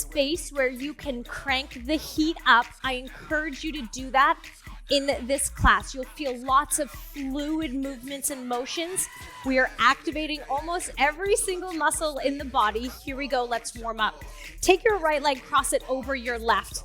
space where you can crank the heat up. I encourage you to do that in this class. You'll feel lots of fluid movements and motions. We are activating almost every single muscle in the body. Here we go, let's warm up. Take your right leg, cross it over your left.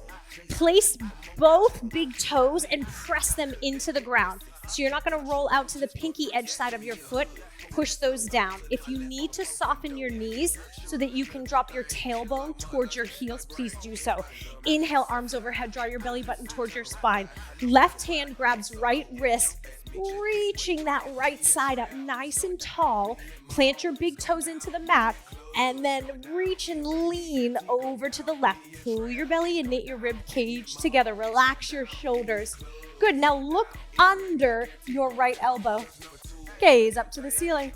Place both big toes and press them into the ground. So you're not gonna roll out to the pinky edge side of your foot. Push those down. If you need to soften your knees so that you can drop your tailbone towards your heels, please do so. Inhale, arms overhead, draw your belly button towards your spine. Left hand grabs right wrist, reaching that right side up nice and tall. Plant your big toes into the mat and then reach and lean over to the left. Pull your belly and knit your rib cage together. Relax your shoulders. Good, now look under your right elbow. Gaze up to the ceiling.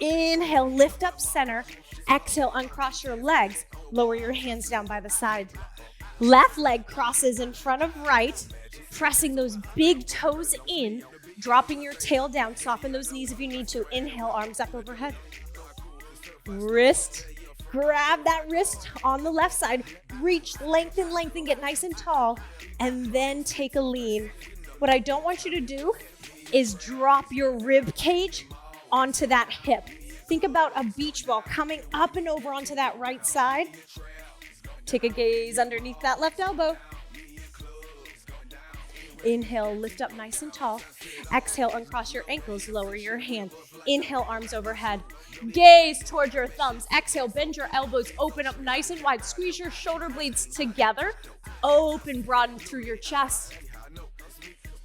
Inhale, lift up center. Exhale, uncross your legs. Lower your hands down by the side. Left leg crosses in front of right, pressing those big toes in, dropping your tail down. Soften those knees if you need to. Inhale, arms up overhead. Wrist, grab that wrist on the left side. Reach, lengthen, get nice and tall, and then take a lean. What I don't want you to do is drop your rib cage onto that hip. Think about a beach ball coming up and over onto that right side. Take a gaze underneath that left elbow. Inhale, lift up nice and tall. Exhale, uncross your ankles, lower your hand. Inhale, arms overhead. Gaze towards your thumbs. Exhale, bend your elbows, open up nice and wide. Squeeze your shoulder blades together. Open, broaden through your chest.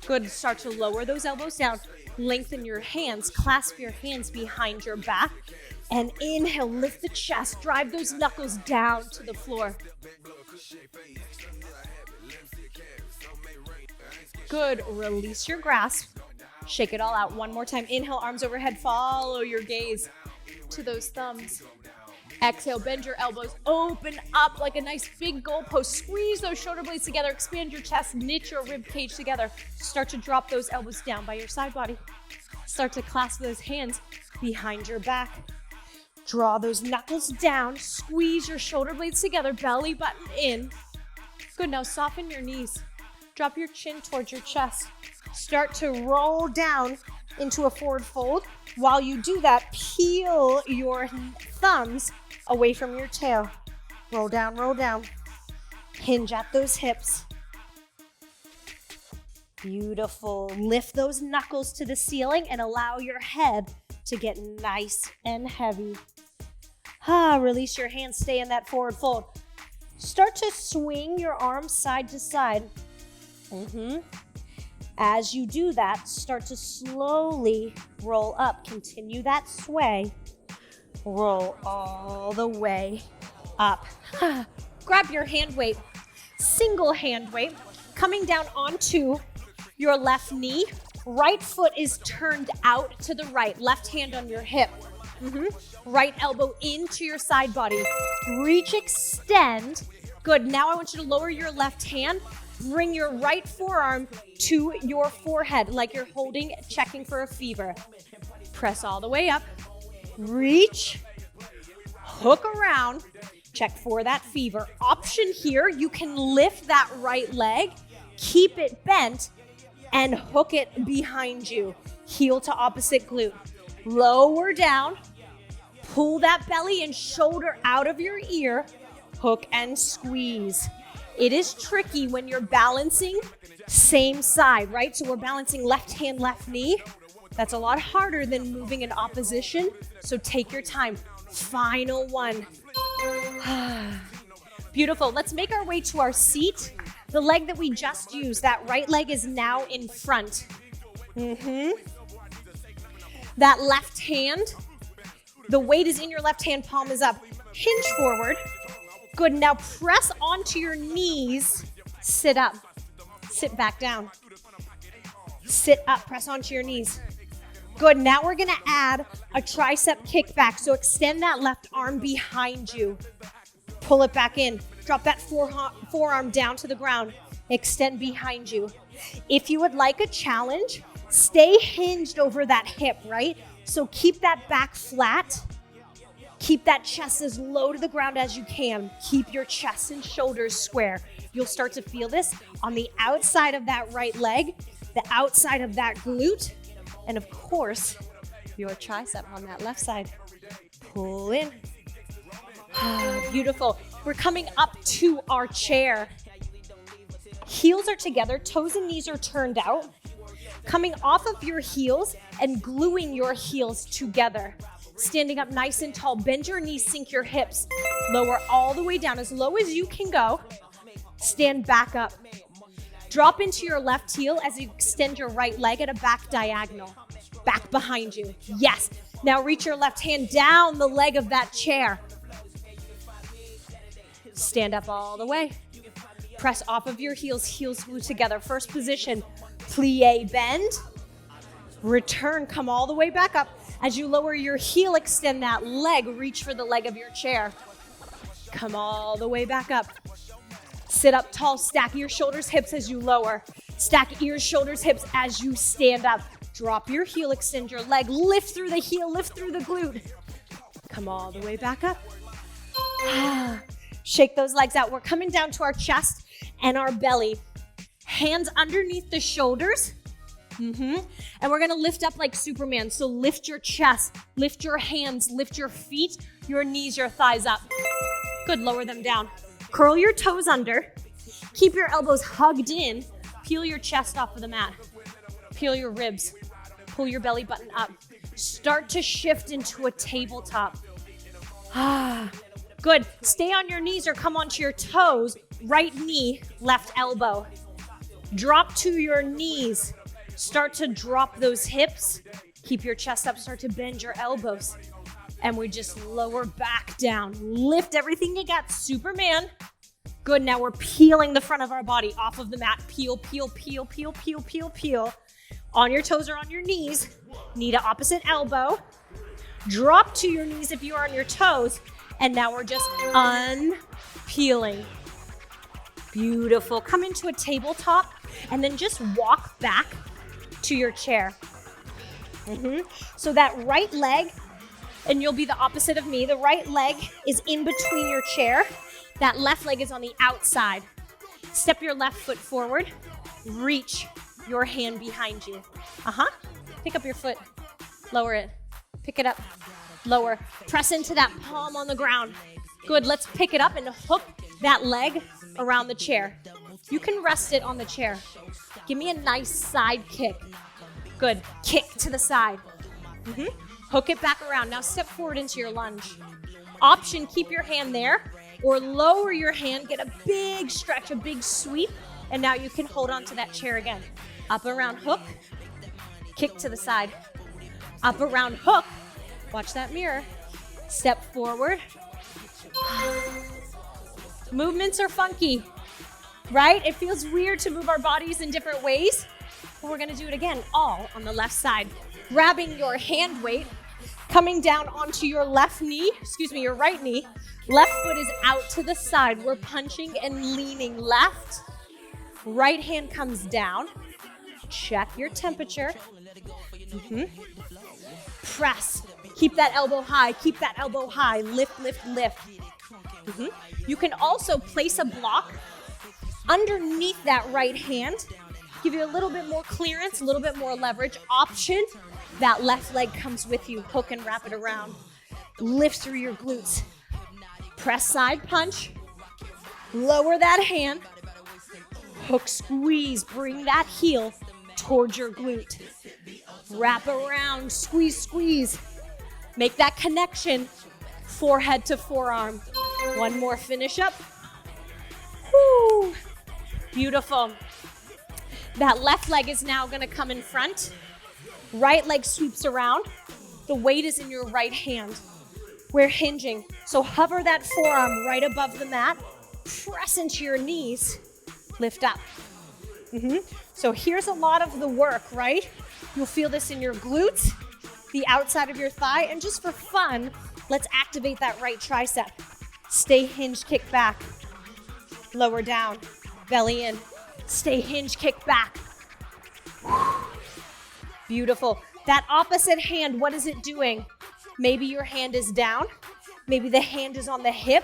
Good, start to lower those elbows down. Lengthen your hands, clasp your hands behind your back. And inhale, lift the chest, drive those knuckles down to the floor. Good, release your grasp. Shake it all out one more time. Inhale, arms overhead, follow your gaze to those thumbs. Exhale, bend your elbows, open up like a nice big goalpost. Squeeze those shoulder blades together, expand your chest, knit your rib cage together. Start to drop those elbows down by your side body. Start to clasp those hands behind your back. Draw those knuckles down, squeeze your shoulder blades together, belly button in. Good, now soften your knees. Drop your chin towards your chest. Start to roll down into a forward fold. While you do that, peel your thumbs away from your tail. Roll down, roll down. Hinge at those hips. Beautiful. Lift those knuckles to the ceiling and allow your head to get nice and heavy. Release your hands, stay in that forward fold. Start to swing your arms side to side. As you do that, start to slowly roll up. Continue that sway. Roll all the way up. Grab your hand weight, single hand weight, coming down onto your left knee. Right foot is turned out to the right. Left hand on your hip. Right elbow into your side body. Reach, extend. Good. Now I want you to lower your left hand. Bring your right forearm to your forehead like you're holding, checking for a fever. Press all the way up. Reach. Hook around. Check for that fever. Option here, you can lift that right leg, keep it bent, and hook it behind you. Heel to opposite glute. Lower down. Pull that belly and shoulder out of your ear. Hook and squeeze. It is tricky when you're balancing same side, right? So we're balancing left hand, left knee. That's a lot harder than moving in opposition. So take your time. Final one. Beautiful. Let's make our way to our seat. The leg that we just used, that right leg is now in front. That left hand, the weight is in your left hand, palm is up. Hinge forward. Good, now press onto your knees. Sit up, sit back down. Sit up, press onto your knees. Good, now we're gonna add a tricep kickback. So extend that left arm behind you. Pull it back in. Drop that forearm down to the ground. Extend behind you. If you would like a challenge, stay hinged over that hip, right? So keep that back flat. Keep that chest as low to the ground as you can. Keep your chest and shoulders square. You'll start to feel this on the outside of that right leg, the outside of that glute, and of course, your tricep on that left side. Pull in. Beautiful. We're coming up to our chair. Heels are together, toes and knees are turned out. Coming off of your heels and gluing your heels together. Standing up nice and tall, bend your knees, sink your hips. Lower all the way down as low as you can go. Stand back up. Drop into your left heel as you extend your right leg at a back diagonal. Back behind you. Yes. Now reach your left hand down the leg of that chair. Stand up all the way. Press off of your heels, heels glue together. First position, plie, bend. Return, come all the way back up. As you lower your heel, extend that leg, reach for the leg of your chair. Come all the way back up. Sit up tall, stack your shoulders, hips as you lower. Stack ears, shoulders, hips as you stand up. Drop your heel, extend your leg, lift through the heel, lift through the glute. Come all the way back up. Shake those legs out. We're coming down to our chest and our belly. Hands underneath the shoulders. And we're gonna lift up like Superman. So lift your chest, lift your hands, lift your feet, your knees, your thighs up. Good, lower them down. Curl your toes under. Keep your elbows hugged in. Peel your chest off of the mat. Peel your ribs. Pull your belly button up. Start to shift into a tabletop. Good. Stay on your knees or come onto your toes. Right knee, left elbow. Drop to your knees. Start to drop those hips. Keep your chest up. Start to bend your elbows. And we just lower back down. Lift everything you got. Superman. Good. Now we're peeling the front of our body off of the mat. Peel, peel, peel, peel, peel, peel, peel. On your toes or on your knees. Knee to opposite elbow. Drop to your knees if you are on your toes. And now we're just unpeeling. Beautiful. Come into a tabletop and then just walk back to your chair. So that right leg, and you'll be the opposite of me, the right leg is in between your chair. That left leg is on the outside. Step your left foot forward. Reach your hand behind you. Pick up your foot. Lower it. Pick it up. Lower. Press into that palm on the ground. Good. Let's pick it up and hook that leg around the chair. You can rest it on the chair. Give me a nice side kick. Good. Kick to the side. Hook it back around. Now step forward into your lunge. Option, keep your hand there or lower your hand, get a big stretch, a big sweep, and now you can hold on to that chair again. Up, around, hook, kick to the side. Up, around, hook. Watch that mirror. Step forward. Movements are funky, right? It feels weird to move our bodies in different ways, but we're gonna do it again, all on the left side. Grabbing your hand weight, coming down onto your left knee, your right knee. Left foot is out to the side. We're punching and leaning left. Right hand comes down. Check your temperature. Press. Keep that elbow high. Keep that elbow high. Lift, lift, lift. You can also place a block underneath that right hand. Give you a little bit more clearance, a little bit more leverage. Option, that left leg comes with you. Hook and wrap it around. Lift through your glutes. Press side punch. Lower that hand. Hook, squeeze. Bring that heel towards your glute. Wrap around. Squeeze, squeeze. Make that connection. Forehead to forearm. One more, finish up. Woo. Beautiful. That left leg is now gonna come in front. Right leg sweeps around. The weight is in your right hand. We're hinging. So hover that forearm right above the mat. Press into your knees. Lift up. So here's a lot of the work, right? You'll feel this in your glutes, the outside of your thigh, and just for fun, let's activate that right tricep. Stay hinged, kick back. Lower down, belly in. Stay hinged, kick back. Beautiful. That opposite hand, what is it doing? Maybe your hand is down Maybe the hand is on the hip.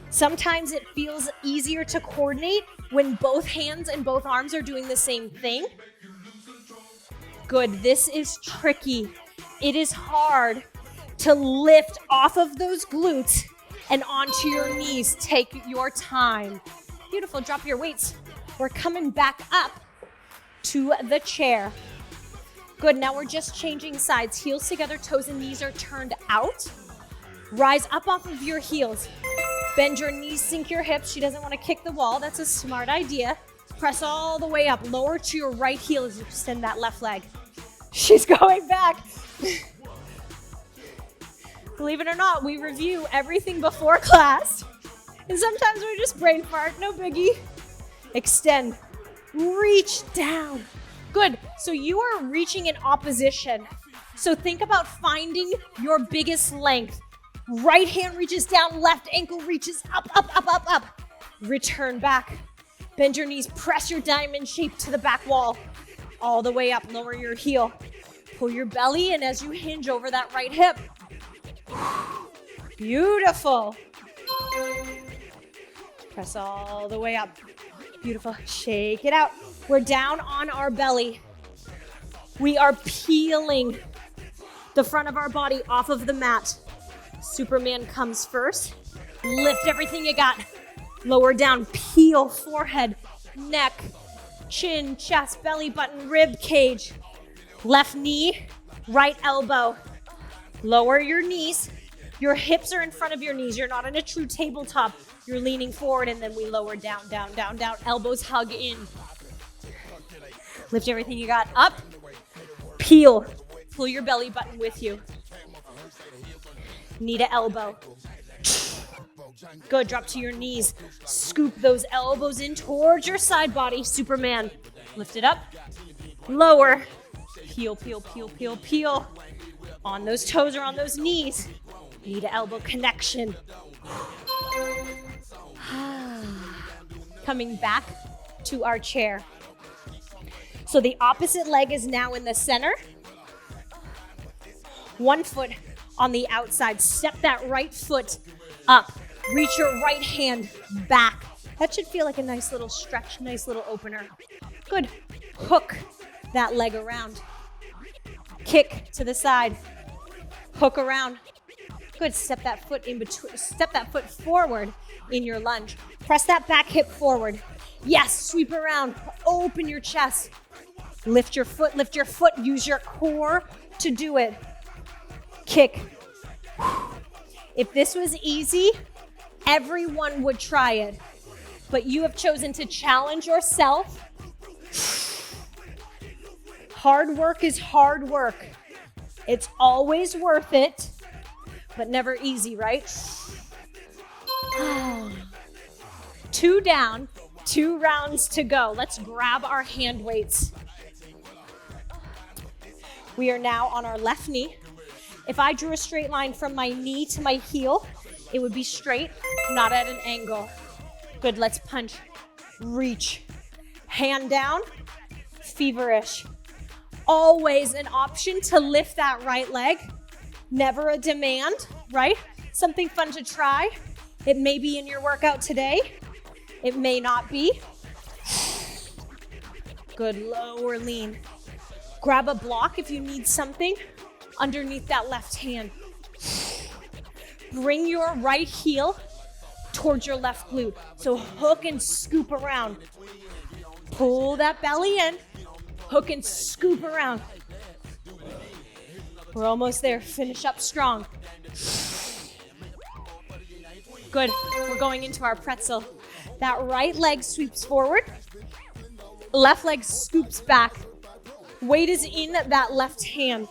Sometimes it feels easier to coordinate when both hands and both arms are doing the same thing. Good, this is tricky. It is hard to lift off of those glutes and onto your knees. Take your time. Beautiful, drop your weights. We're coming back up to the chair. Good, now we're just changing sides. Heels together, toes and knees are turned out. Rise up off of your heels. Bend your knees, sink your hips. She doesn't want to kick the wall. That's a smart idea. Press all the way up. Lower to your right heel as you extend that left leg. She's going back. Believe it or not, we review everything before class. And sometimes we just brain fart, no biggie. Extend, reach down. Good, so you are reaching in opposition. So think about finding your biggest length. Right hand reaches down, left ankle reaches up, up, up, up, up. Return back. Bend your knees, press your diamond shape to the back wall. All the way up, lower your heel. Pull your belly in as you hinge over that right hip. Beautiful. Press all the way up. Beautiful. Shake it out. We're down on our belly. We are peeling the front of our body off of the mat. Superman comes first. Lift everything you got. Lower down, peel forehead, neck, chin, chest, belly button, rib cage. Left knee, right elbow. Lower your knees. Your hips are in front of your knees. You're not in a true tabletop. You're leaning forward and then we lower down, down, down, down. Elbows hug in. Lift everything you got up. Peel. Pull your belly button with you. Knee to elbow. Good, drop to your knees. Scoop those elbows in towards your side body. Superman. Lift it up. Lower. Peel, peel, peel, peel, peel. On those toes or on those knees. Knee to elbow connection. Coming back to our chair. So the opposite leg is now in the center. One foot on the outside. Step that right foot up. Reach your right hand back. That should feel like a nice little stretch, nice little opener. Good. Hook that leg around. Kick to the side. Hook around. Good. Step that foot in between. Step that foot forward in your lunge. Press that back hip forward. Yes. Sweep around. Open your chest. Lift your foot. Lift your foot. Use your core to do it. Kick. If this was easy, everyone would try it. But you have chosen to challenge yourself. Hard work is hard work. It's always worth it, but never easy, right? 2 down, 2 rounds to go. Let's grab our hand weights. We are now on our left knee. If I drew a straight line from my knee to my heel, it would be straight, not at an angle. Good, let's punch. Reach. Hand down, feverish. Always an option to lift that right leg. Never a demand, right? Something fun to try. It may be in your workout today. It may not be. Good, lower lean. Grab a block if you need something underneath that left hand. Bring your right heel towards your left glute. So hook and scoop around. Pull that belly in. Hook and scoop around. We're almost there. Finish up strong. Good. We're going into our pretzel. That right leg sweeps forward. Left leg scoops back. Weight is in that left hand.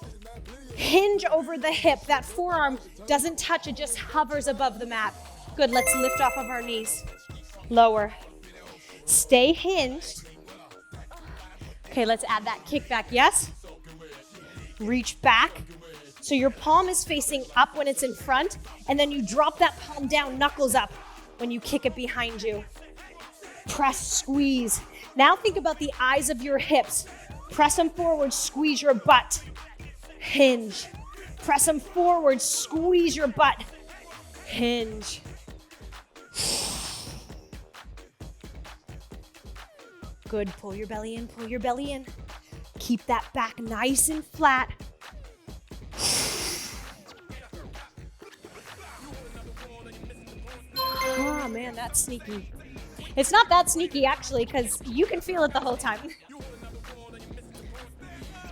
Hinge over the hip. That forearm doesn't touch, it just hovers above the mat. Good, let's lift off of our knees. Lower. Stay hinged. Okay, let's add that kick back, yes? Reach back. So your palm is facing up when it's in front, and then you drop that palm down, knuckles up, when you kick it behind you. Press, squeeze. Now think about the eyes of your hips. Press them forward, squeeze your butt. Hinge. Press them forward, squeeze your butt. hinge. Good, pull your belly in, pull your belly in. Keep that back nice and flat. Oh man, that's sneaky. It's not that sneaky actually, because you can feel it the whole time.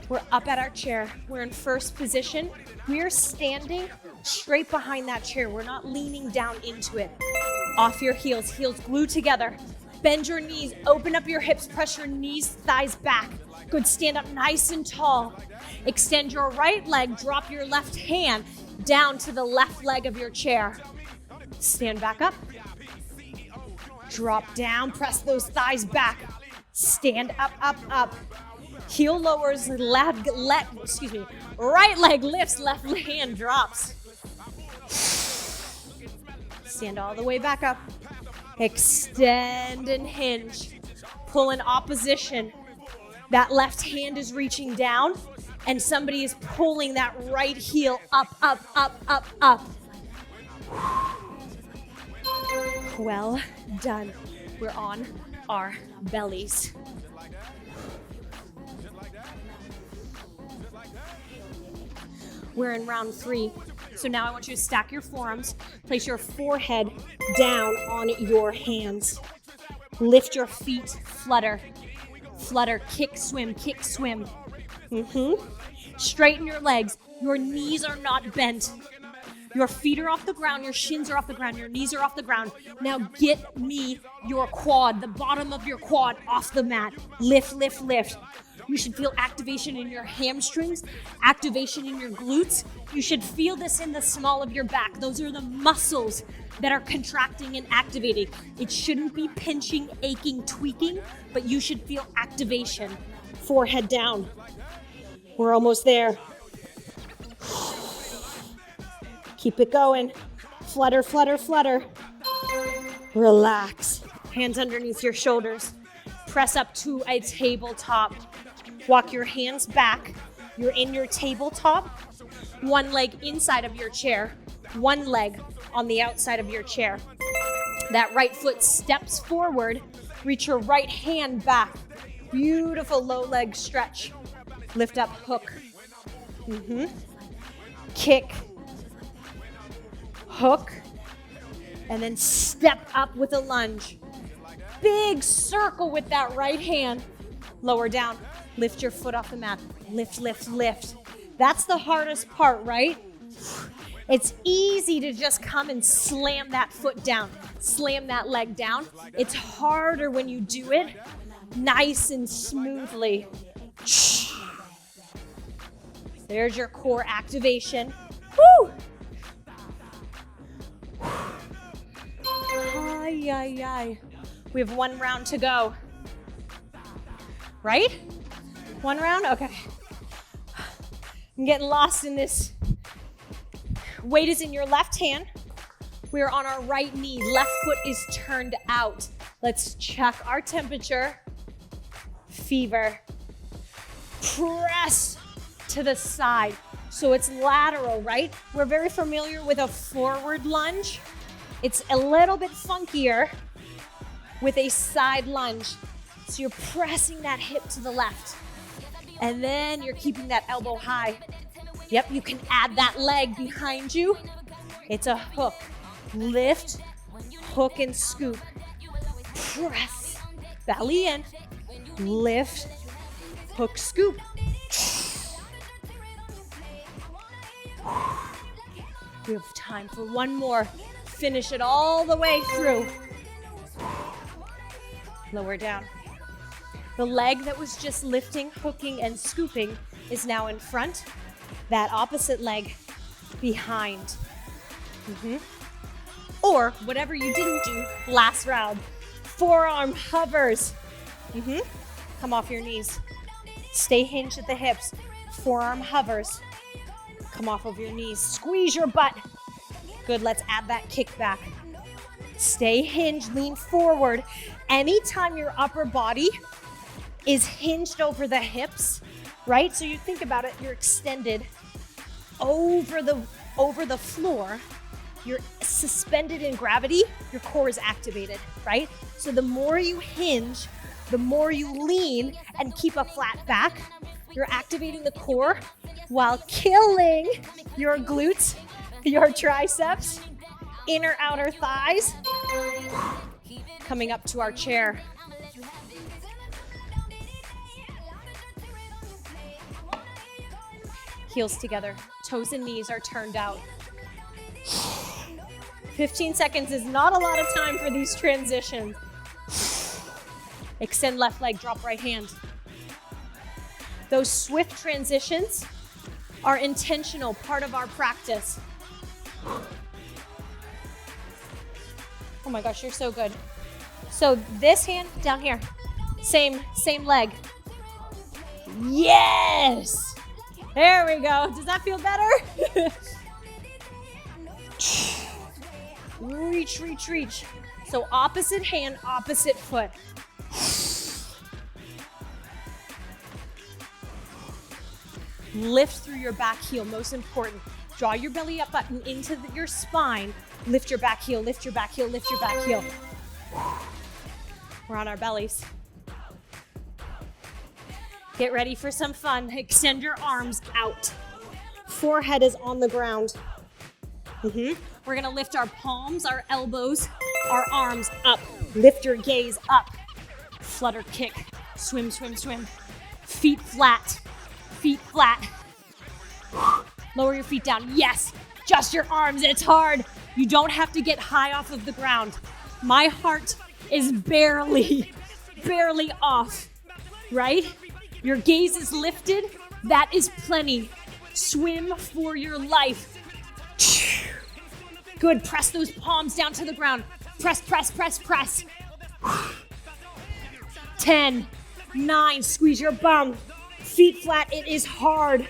We're up at our chair. We're in first position. We're standing straight behind that chair. We're not leaning down into it. Off your heels, heels glued together. Bend your knees, open up your hips, press your knees, thighs back. Good, stand up nice and tall. Extend your right leg, drop your left hand down to the left leg of your chair. Stand back up. Drop down, press those thighs back. Stand up, up, up. Heel lowers, right leg lifts, left hand drops. Stand all the way back up. Extend and hinge. Pull in opposition. That left hand is reaching down and somebody is pulling that right heel up, up, up, up, up. Well done. We're on our bellies. We're in round 3. So now I want you to stack your forearms, place your forehead down on your hands. Lift your feet, flutter, flutter, kick, swim, kick, swim. Straighten your legs. Your knees are not bent. Your feet are off the ground, your shins are off the ground, your knees are off the ground. Now get me your quad, the bottom of your quad off the mat. Lift, lift, lift. You should feel activation in your hamstrings, activation in your glutes. You should feel this in the small of your back. Those are the muscles that are contracting and activating. It shouldn't be pinching, aching, tweaking, but you should feel activation. Forehead down. We're almost there. Keep it going. Flutter, flutter, flutter. Relax. Hands underneath your shoulders. Press up to a tabletop. Walk your hands back. You're in your tabletop. One leg inside of your chair. One leg on the outside of your chair. That right foot steps forward. Reach your right hand back. Beautiful low leg stretch. Lift up, hook. Kick. Hook. And then step up with a lunge. Big circle with that right hand. Lower down. Lift your foot off the mat. Lift, lift, lift. That's the hardest part, right? It's easy to just come and slam that foot down, slam that leg down. It's harder when you do it nice and smoothly. There's your core activation. Woo! Ay, ay, ay. We have 1 round to go. Right? 1 round? Okay. I'm getting lost in this. Weight is in your left hand. We're on our right knee. Left foot is turned out. Let's check our temperature. Fever. Press to the side. So it's lateral, right? We're very familiar with a forward lunge. It's a little bit funkier with a side lunge. So you're pressing that hip to the left. And then you're keeping that elbow high. Yep, you can add that leg behind you. It's a hook. Lift, hook and scoop. Press, belly in. Lift, hook, scoop. We have time for 1 more. Finish it all the way through. Lower down. The leg that was just lifting, hooking, and scooping is now in front. That opposite leg behind. Or whatever you didn't do last round. Forearm hovers. Come off your knees. Stay hinged at the hips. Forearm hovers. Come off of your knees. Squeeze your butt. Good, let's add that kick back. Stay hinged, lean forward. Anytime your upper body is hinged over the hips, right? So you think about it, you're extended over the floor. you're suspended in gravity, your core is activated, right? So the more you hinge, the more you lean and keep a flat back, you're activating the core while killing your glutes, your triceps, inner outer thighs. Coming up to our chair. Heels together, toes and knees are turned out. 15 seconds is not a lot of time for these transitions. Extend left leg, drop right hand. Those swift transitions are intentional, part of our practice. Oh my gosh, you're so good. So this hand down here, same leg. Yes! There we go. Does that feel better? Reach, reach, reach. So opposite hand, opposite foot. Lift through your back heel, most important. Draw your belly up button into your spine. Lift your back heel, lift your back heel, lift your back heel. We're on our bellies. Get ready for some fun. Extend your arms out. Forehead is on the ground. We're gonna lift our palms, our elbows, our arms up. Lift your gaze up. Flutter kick. Swim, swim, swim. Feet flat. Feet flat. Lower your feet down. Yes, just your arms. It's hard. You don't have to get high off of the ground. My heart is barely off, right? Your gaze is lifted. That is plenty. Swim for your life. Good. Press those palms down to the ground. Press, press, press, press. 10, 9, squeeze your bum. Feet flat, it is hard.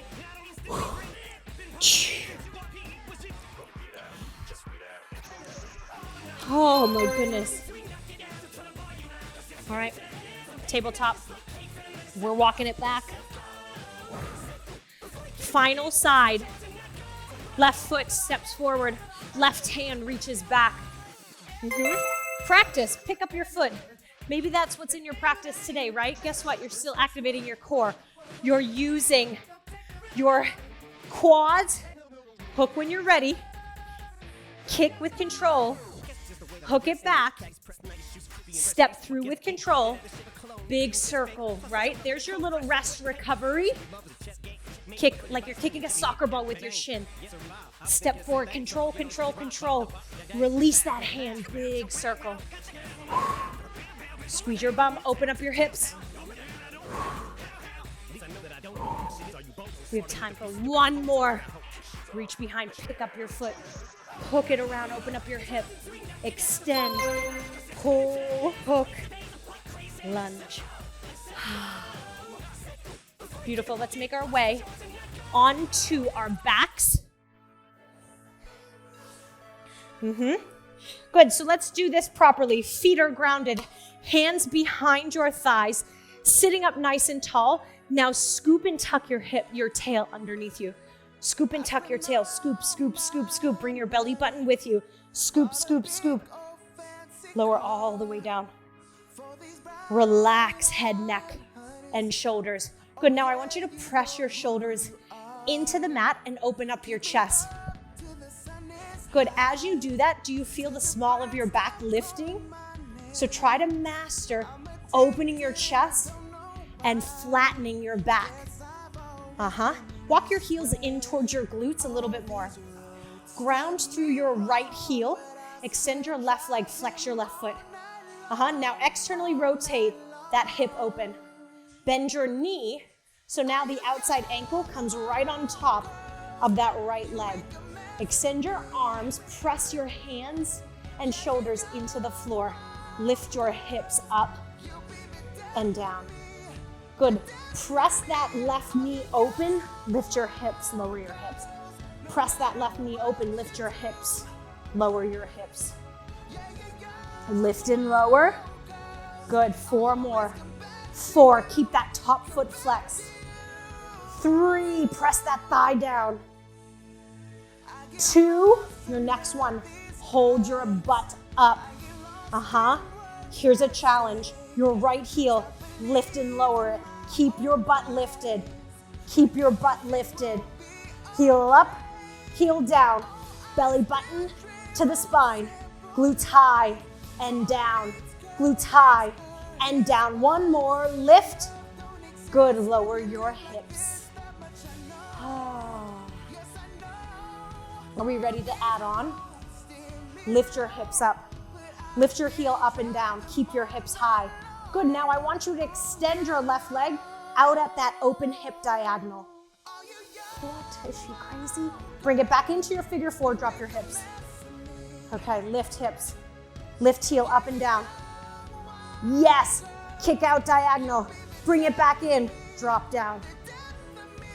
Oh my goodness. All right, tabletop. We're walking it back. Final side. Left foot steps forward. Left hand reaches back. Practice, pick up your foot. Maybe that's what's in your practice today, right? Guess what? You're still activating your core. You're using your quads. Hook when you're ready. Kick with control. Hook it back. Step through with control. Big circle, right? There's your little rest recovery. Kick like you're kicking a soccer ball with your shin. Step forward, control, control, control. Release that hand, big circle. Squeeze your bum, open up your hips. We have time for one more. Reach behind, pick up your foot. Hook it around, open up your hip. Extend, pull, hook, lunge. Beautiful, let's make our way onto our backs. Good, so let's do this properly. Feet are grounded, hands behind your thighs, sitting up nice and tall. Now scoop and tuck your tail underneath you. Scoop and tuck your tail. Scoop, scoop, scoop, scoop. Bring your belly button with you. Scoop, scoop, scoop. Lower all the way down. Relax head, neck, and shoulders. Good, now I want you to press your shoulders into the mat and open up your chest. Good, as you do that, do you feel the small of your back lifting? So try to master opening your chest and flattening your back. Walk your heels in towards your glutes a little bit more. Ground through your right heel. Extend your left leg, flex your left foot. Now externally rotate that hip open. Bend your knee, so now the outside ankle comes right on top of that right leg. Extend your arms, press your hands and shoulders into the floor. Lift your hips up and down. Good. Press that left knee open, lift your hips, lower your hips. Press that left knee open, lift your hips, lower your hips. Lift and lower. Good, 4 more. 4, keep that top foot flexed. 3, press that thigh down. 2. Your next one, hold your butt up. Here's a challenge. Your right heel, lift and lower it. Keep your butt lifted. Keep your butt lifted. Heel up, heel down. Belly button to the spine. Glutes high and down. Glutes high and down. One more, lift. Good, lower your hips. Are we ready to add on? Lift your hips up. Lift your heel up and down. Keep your hips high. Good, now I want you to extend your left leg out at that open hip diagonal. What, is she crazy? Bring it back into your figure 4, drop your hips. Okay, lift hips. Lift heel up and down. Yes, kick out diagonal. Bring it back in, drop down.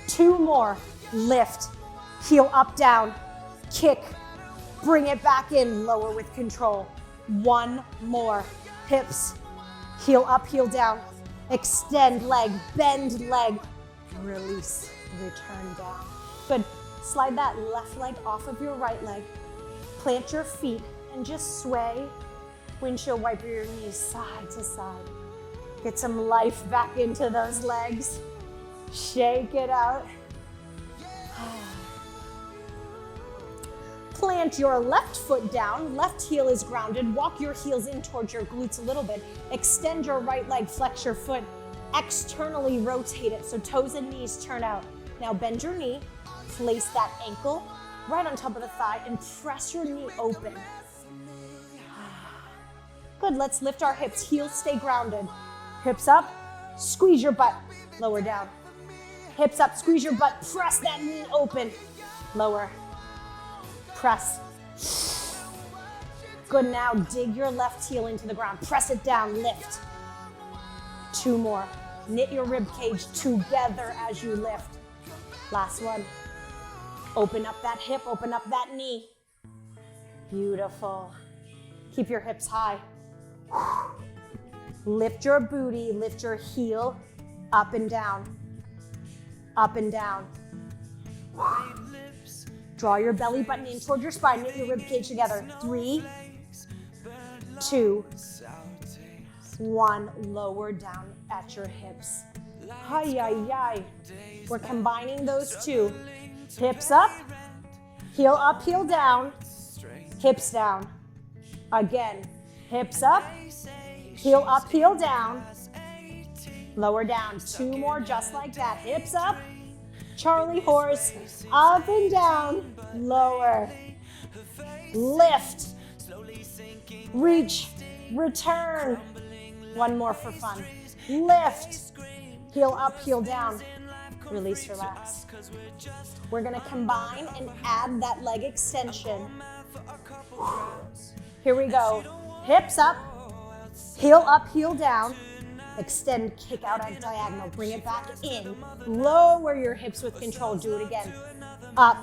2 more, lift, heel up, down, kick, bring it back in, lower with control. 1 more, hips, heel up, heel down, extend leg, bend leg, release, return down. Good, slide that left leg off of your right leg, plant your feet and just sway, windshield wiper your knees side to side. Get some life back into those legs. Shake it out. Plant your left foot down, left heel is grounded. Walk your heels in towards your glutes a little bit. Extend your right leg, flex your foot. Externally rotate it so toes and knees turn out. Now bend your knee, place that ankle right on top of the thigh and press your knee open. Good, let's lift our hips, heels stay grounded. Hips up, squeeze your butt, lower down. Hips up, squeeze your butt, press that knee open, lower, press. Good, now dig your left heel into the ground, press it down, lift. 2 more, knit your rib cage together as you lift. Last one, open up that hip, open up that knee. Beautiful. Keep your hips high. Lift your booty, lift your heel, up and down, up and down. Draw your belly button in toward your spine, knit your rib cage together. 3, 2, 1, lower down at your hips. Hi, hi, hi. We're combining those 2. Hips up, heel down, hips down. Again, hips up, heel down, lower down. 2 more just like that. Hips up, Charlie horse, up and down, lower, lift, reach, return. 1 more for fun. Lift, heel up, heel down, release, relax. We're gonna combine and add that leg extension. Here we go. Hips up, heel down, extend, kick out at diagonal, bring it back in, lower your hips with control, do it again. Up,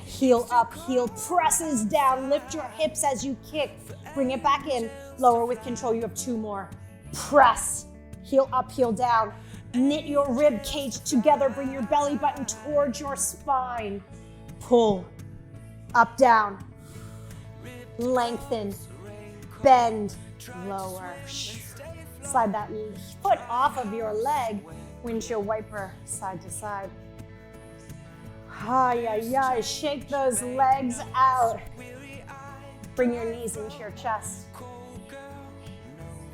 heel presses down, lift your hips as you kick, bring it back in, lower with control, you have 2 more. Press, heel up, heel down, knit your rib cage together, bring your belly button towards your spine, pull, up, down, lengthen, bend, lower. Slide that foot off of your leg, windshield wiper side to side. Hi, hi, hi. Shake those legs out. Bring your knees into your chest.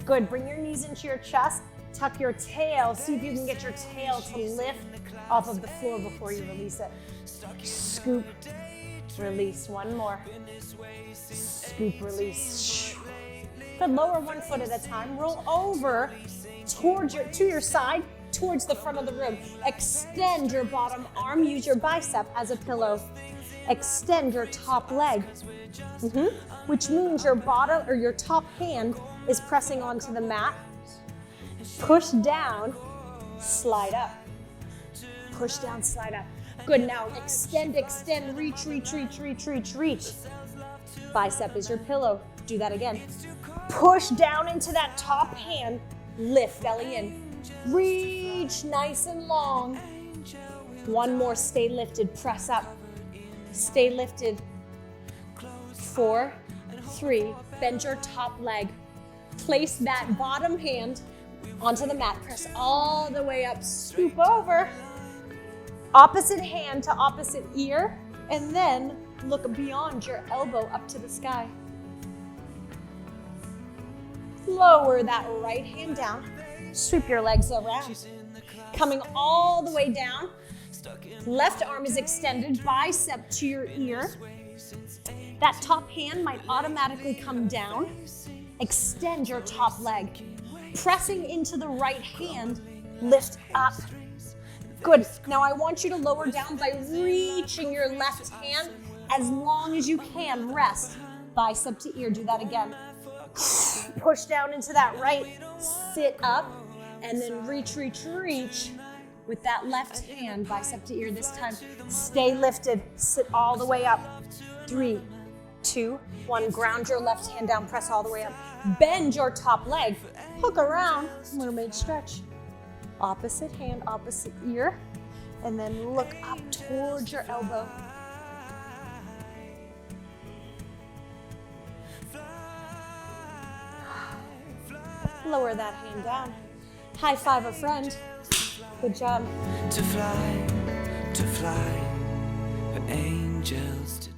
Good, bring your knees into your chest. Tuck your tail. See if you can get your tail to lift off of the floor before you release it. Scoop, release. 1 more. Scoop, release. Good, lower 1 foot at a time. Roll over to your side, towards the front of the room. Extend your bottom arm. Use your bicep as a pillow. Extend your top leg, which means your bottom or your top hand is pressing onto the mat. Push down, slide up. Push down, slide up. Good, now extend, reach, reach, reach, reach, reach, reach. Bicep is your pillow. Do that again. Push down into that top hand, lift belly in. Reach nice and long. 1 more, stay lifted, press up. Stay lifted. 4, 3, bend your top leg. Place that bottom hand onto the mat. Press all the way up, scoop over. Opposite hand to opposite ear, and then look beyond your elbow up to the sky. Lower that right hand down. Sweep your legs around. Coming all the way down. Left arm is extended, bicep to your ear. That top hand might automatically come down. Extend your top leg. Pressing into the right hand, lift up. Good. Now I want you to lower down by reaching your left hand as long as you can. Rest. Bicep to ear. Do that again. Push down into that right. Sit up and then reach, reach, reach with that left hand, bicep to ear this time. Stay lifted. Sit all the way up. 3, 2, 1. Ground your left hand down. Press all the way up. Bend your top leg. Hook around. Mermaid stretch. Opposite hand, opposite ear. And then look up towards your elbow. Lower that hand down. High five a friend. Good job. To fly, for angels to